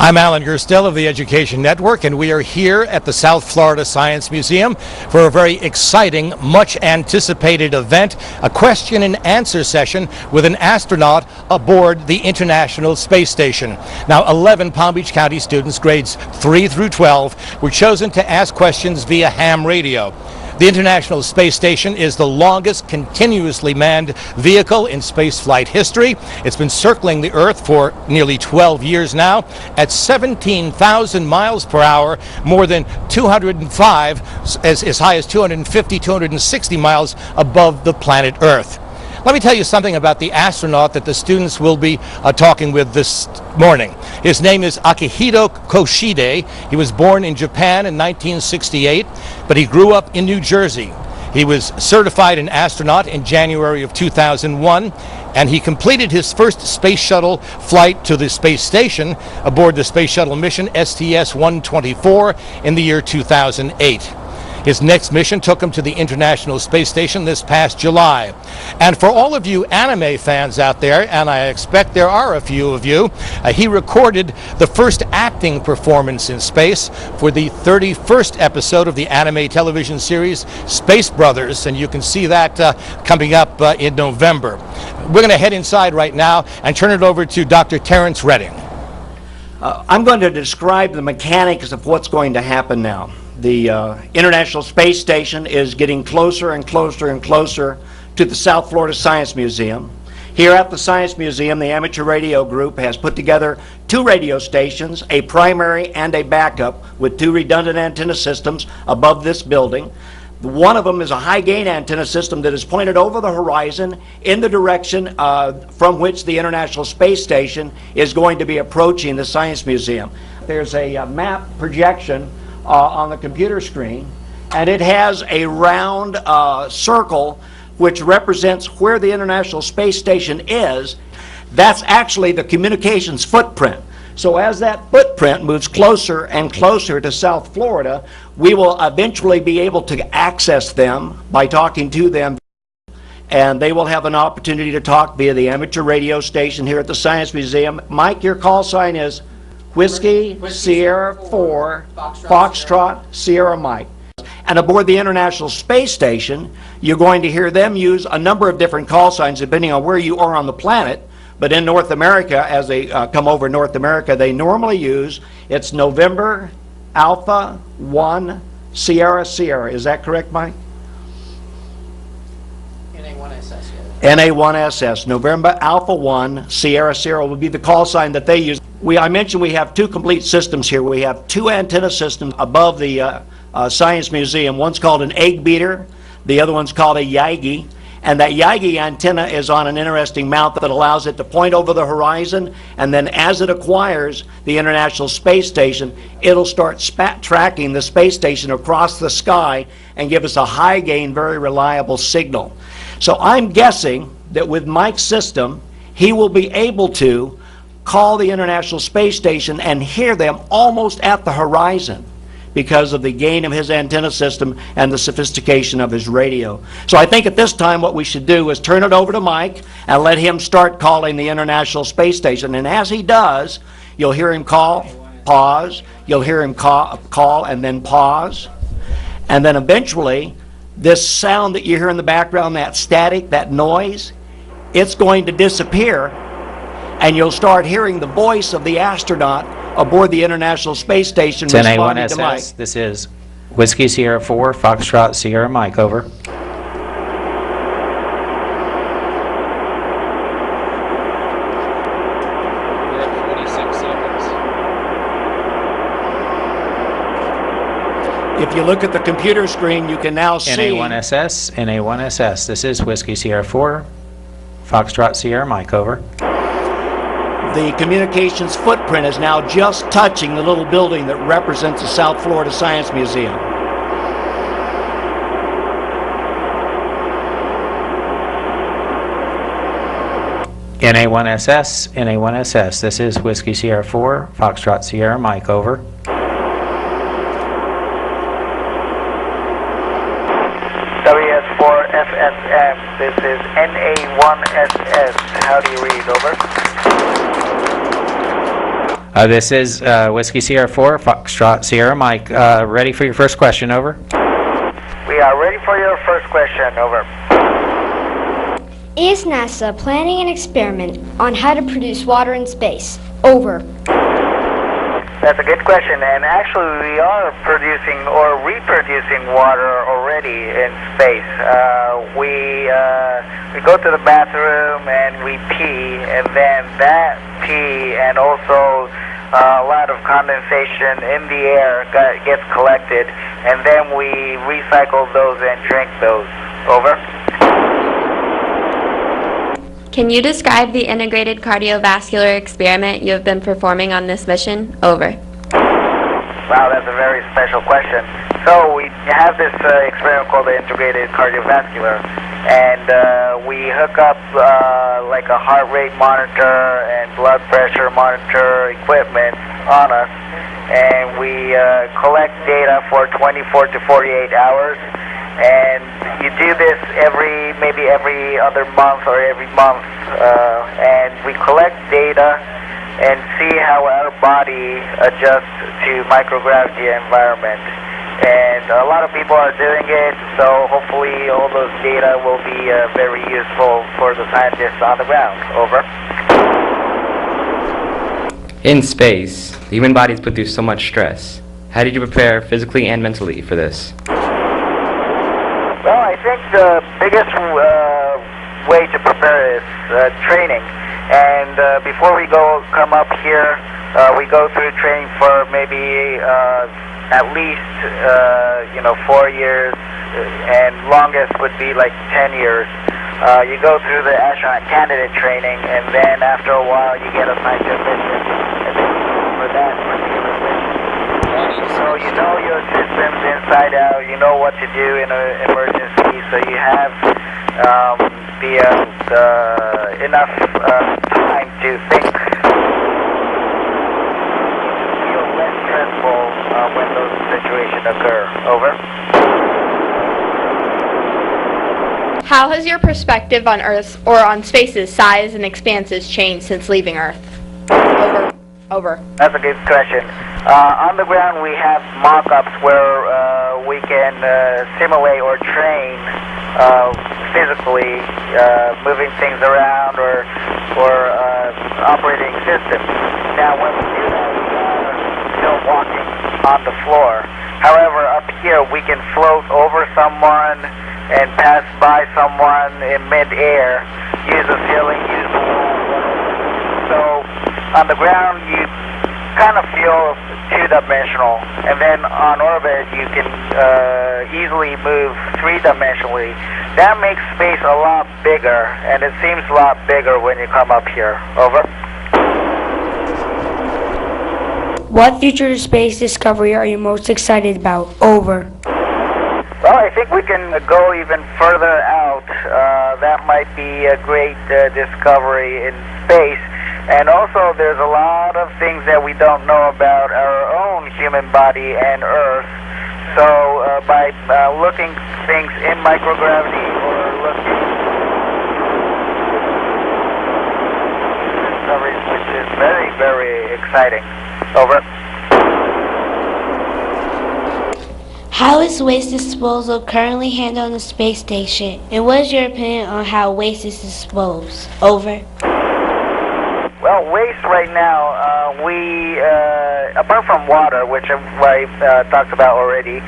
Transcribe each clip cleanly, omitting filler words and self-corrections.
I'm Alan Gerstel of the Education Network, and we are here at the South Florida Science Museum for a very exciting, much anticipated event, a question and answer session with an astronaut aboard the International Space Station. Now, 11 Palm Beach County students, grades 3 through 12, were chosen to ask questions via ham radio. The International Space Station is the longest continuously manned vehicle in spaceflight history. It's been circling the Earth for nearly 12 years now at 17,000 miles per hour, more than 205, as high as 250, 260 miles above the planet Earth. Let me tell you something about the astronaut that the students will be talking with this morning. His name is Akihito Koshide. He was born in Japan in 1968, but he grew up in New Jersey. He was certified an astronaut in January of 2001, and he completed his first space shuttle flight to the space station aboard the space shuttle mission STS-124 in the year 2008. His next mission took him to the International Space Station this past July. And for all of you anime fans out there, and I expect there are a few of you, he recorded the first acting performance in space for the 31st episode of the anime television series Space Brothers, and you can see that coming up in November. We're going to head inside right now and turn it over to Dr. Terrence Redding. I'm going to describe the mechanics of what's going to happen now. The International Space Station is getting closer and closer and closer to the South Florida Science Museum. Here at the Science Museum, the amateur radio group has put together 2 radio stations, a primary and a backup, with 2 redundant antenna systems above this building. One of them is a high-gain antenna system that is pointed over the horizon in the direction from which the International Space Station is going to be approaching the Science Museum. There's a map projection on the computer screen, and it has a round circle which represents where the International Space Station is. That's actually the communications footprint. So as that footprint moves closer and closer to South Florida, we will eventually be able to access them by talking to them, and they will have an opportunity to talk via the amateur radio station here at the Science Museum. Mike, your call sign is Whiskey Sierra 4 Foxtrot Sierra Mike. And aboard the International Space Station, you're going to hear them use a number of different call signs depending on where you are on the planet. But in North America, as they come over North America, they normally use, it's November Alpha 1 Sierra Sierra. Is that correct, Mike? NA1SS. NA1SS, November Alpha 1 Sierra Sierra will be the call sign that they use. I mentioned we have 2 complete systems here. We have 2 antenna systems above the Science Museum. One's called an eggbeater, the other one's called a yagi. And that yagi antenna is on an interesting mount that allows it to point over the horizon, and then as it acquires the International Space Station, it'll start tracking the space station across the sky and give us a high gain, very reliable signal. So I'm guessing that with Mike's system, he will be able to call the International Space Station and hear them almost at the horizon because of the gain of his antenna system and the sophistication of his radio. So I think at this time what we should do is turn it over to Mike and let him start calling the International Space Station. And as he does, you'll hear him call, pause, you'll hear him call and then pause. And then eventually, this sound that you hear in the background, that static, that noise, it's going to disappear, and you'll start hearing the voice of the astronaut aboard the International Space Station responding to Mike. This is Whiskey Sierra 4 Foxtrot Sierra Mike, over. We have 26 seconds. If you look at the computer screen, you can now see NA1SS, NA1SS. This is Whiskey Sierra 4 Foxtrot Sierra Mike, over. the communications footprint is now just touching the little building that represents the South Florida Science Museum. NA1SS, NA1SS. This is Whiskey Sierra 4, Foxtrot Sierra Mike, over. WS4FSM, this is NA1SS. How do you read, over? This is Whiskey Sierra 4, Foxtrot Sierra Mike. Ready for your first question, over. We are ready for your first question, over. Is NASA planning an experiment on how to produce water in space? Over. That's a good question, and actually we are producing or reproducing water already in space. We go to the bathroom and we pee, and then that pee and also a lot of condensation in the air gets collected, and then we recycle those and drink those. Over. Can you describe the integrated cardiovascular experiment you have been performing on this mission? Over. Wow, that's a very special question. So we have this experiment called the integrated cardiovascular, and we hook up like a heart rate monitor and blood pressure monitor equipment on us, and we collect data for 24 to 48 hours. And you do this maybe every other month or every month, and we collect data and see how our body adjusts to microgravity environment. And a lot of people are doing it, so hopefully all those data will be very useful for the scientists on the ground. Over. In space, the human body is put through so much stress. How did you prepare physically and mentally for this? Well, I think the biggest way to prepare is training. And before we come up here, we go through training for maybe at least 4 years, and longest would be like 10 years. You go through the astronaut candidate training, and then after a while you get assigned to a mission, and then for that particular mission. So you know your systems inside out, you know what to do in an emergency, so you have enough time to think. Feel less stressful when those situations occur. Over. How has your perspective on Earth's or on space's size and expanses changed since leaving Earth? Over. Over. That's a good question. On the ground we have mock-ups where we can simulate or train physically moving things around or operating systems. Now when we do that, we are still walking on the floor. However, up here we can float over someone and pass by someone in mid-air, use the ceiling, use the wall. So on the ground you kind of feel two-dimensional, and then on orbit you can easily move three-dimensionally. That makes space a lot bigger, and it seems a lot bigger when you come up here. Over. What future space discovery are you most excited about? Over. Well, I think we can go even further out. That might be a great discovery in space. And also, there's a lot of things that we don't know about our own human body and Earth. So, by looking things in microgravity or looking discoveries, which is very, very exciting. Over. How is waste disposal currently handled on the space station? And what is your opinion on how waste is disposed? Over. Well, waste right now, we, apart from water, which I talked about already,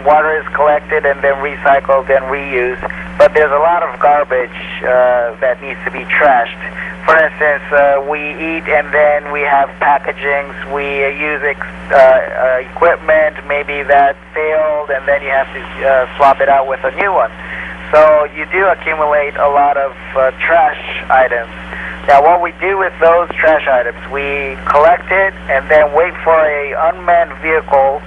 water is collected and then recycled and reused, but there's a lot of garbage that needs to be trashed. For instance, we eat and then we have packagings, we use equipment, maybe that failed, and then you have to swap it out with a new one. So you do accumulate a lot of trash items. Now what we do with those trash items, we collect it and then wait for a unmanned vehicle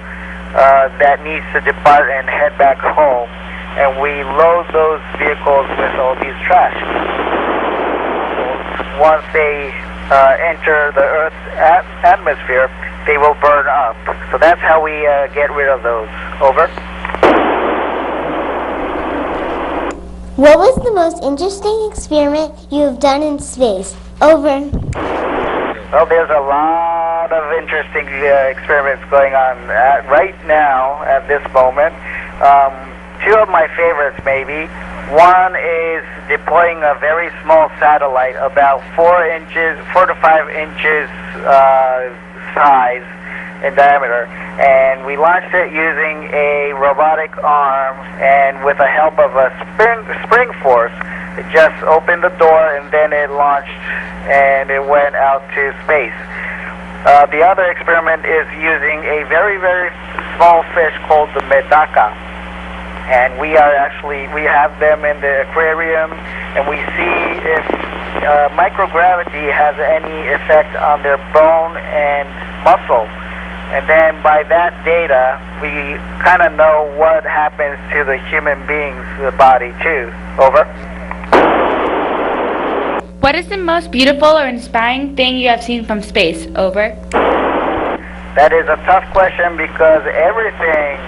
that needs to depart and head back home, and we load those vehicles with all these trash. Once they enter the Earth's atmosphere, they will burn up. So that's how we get rid of those. Over. What was the most interesting experiment you have done in space? Over. Well, there's a lot lot of interesting experiments going on right now at this moment. Two of my favorites, maybe. One is deploying a very small satellite, about 4 to 5 inches size in diameter, and we launched it using a robotic arm, and with the help of a spring force, it just opened the door and then it launched and it went out to space. The other experiment is using a very, very small fish called the medaka. And we have them in the aquarium, and we see if microgravity has any effect on their bone and muscle. And then by that data, we kind of know what happens to the human being's body too. Over. What is the most beautiful or inspiring thing you have seen from space? Over. That is a tough question because everything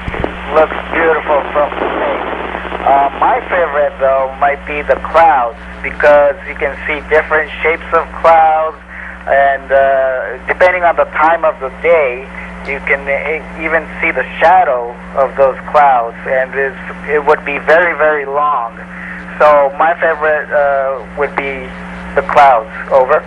looks beautiful from space. My favorite, though, might be the clouds, because you can see different shapes of clouds, and depending on the time of the day, you can even see the shadow of those clouds, and it would be very, very long. So my favorite would be the clouds. Over.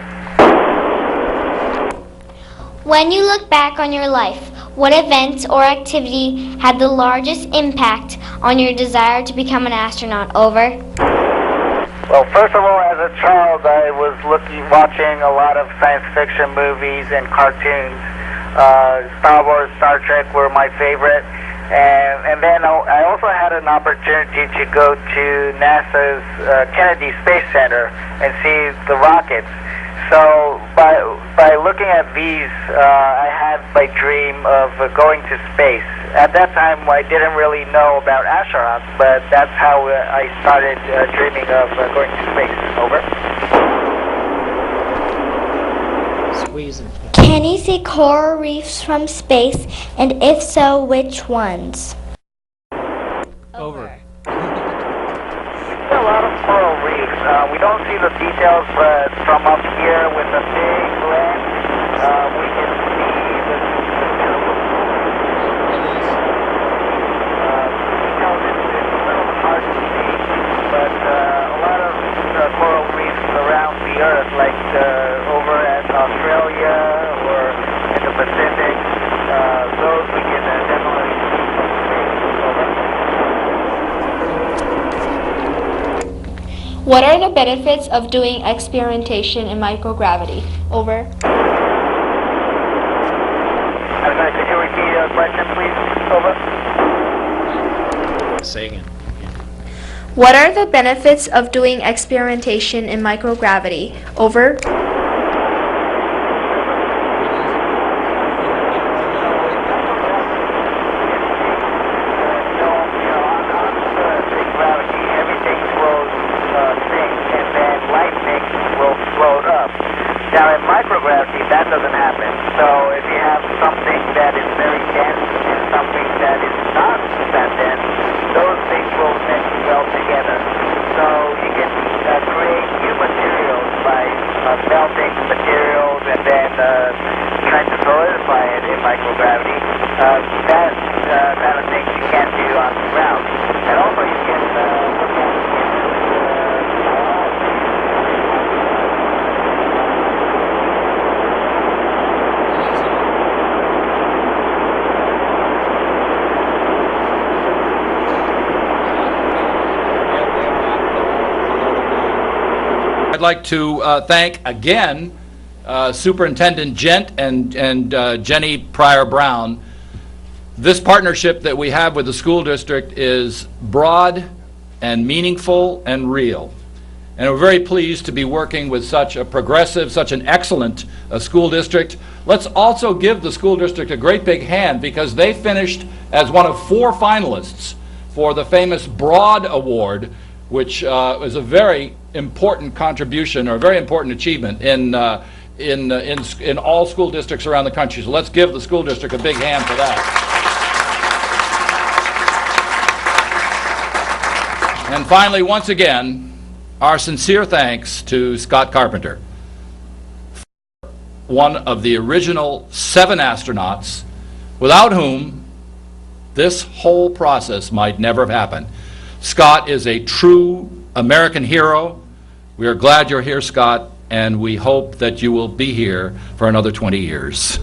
When you look back on your life, what event or activity had the largest impact on your desire to become an astronaut? Over. Well, first of all, as a child, I was watching a lot of science fiction movies and cartoons. Star Wars, Star Trek were my favorite. And then I also had an opportunity to go to NASA's Kennedy Space Center and see the rockets. So by looking at these, I had my dream of going to space. At that time, I didn't really know about astronauts, but that's how I started dreaming of going to space. Over. Can you see coral reefs from space, and if so, which ones? Over. A lot of coral reefs. We don't see the details, but from up here with the big lens, we can see the details. It's a little hard to see, but a lot of coral reefs around the Earth, like over at Australia or in the Pacific, those we can definitely see from space. Over. What are the benefits of doing experimentation in microgravity? Over. I'm sorry, could you repeat the question, please? Over. Say again. What are the benefits of doing experimentation in microgravity? Over. Now in microgravity, that doesn't happen. So if you have something that is very dense and something that is not that dense, those things will melt together. So you can create new materials by melting materials and then trying to solidify it in microgravity. That kind of thing you can't do on the ground. And also you can look at I'd like to thank again Superintendent Gent and Jenny Pryor-Brown. This partnership that we have with the school district is broad and meaningful and real. And we're very pleased to be working with such a progressive, such an excellent school district. Let's also give the school district a great big hand, because they finished as one of 4 finalists for the famous Broad Award, which is a very important contribution, or a very important achievement in all school districts around the country. So let's give the school district a big hand for that. And finally, once again, our sincere thanks to Scott Carpenter. one of the original 7 astronauts without whom this whole process might never have happened. Scott is a true American hero. We are glad you're here, Scott, and we hope that you will be here for another 20 years.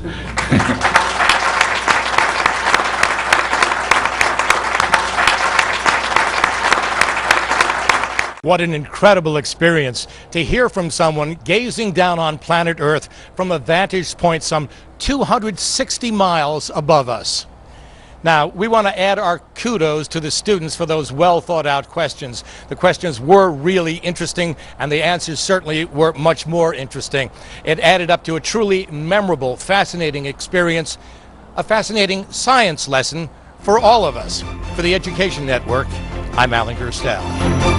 What an incredible experience to hear from someone gazing down on planet Earth from a vantage point some 260 miles above us. Now, we want to add our kudos to the students for those well thought out questions. The questions were really interesting, and the answers certainly were much more interesting. It added up to a truly memorable, fascinating experience, a fascinating science lesson for all of us. For the Education Network, I'm Alan Gerstel.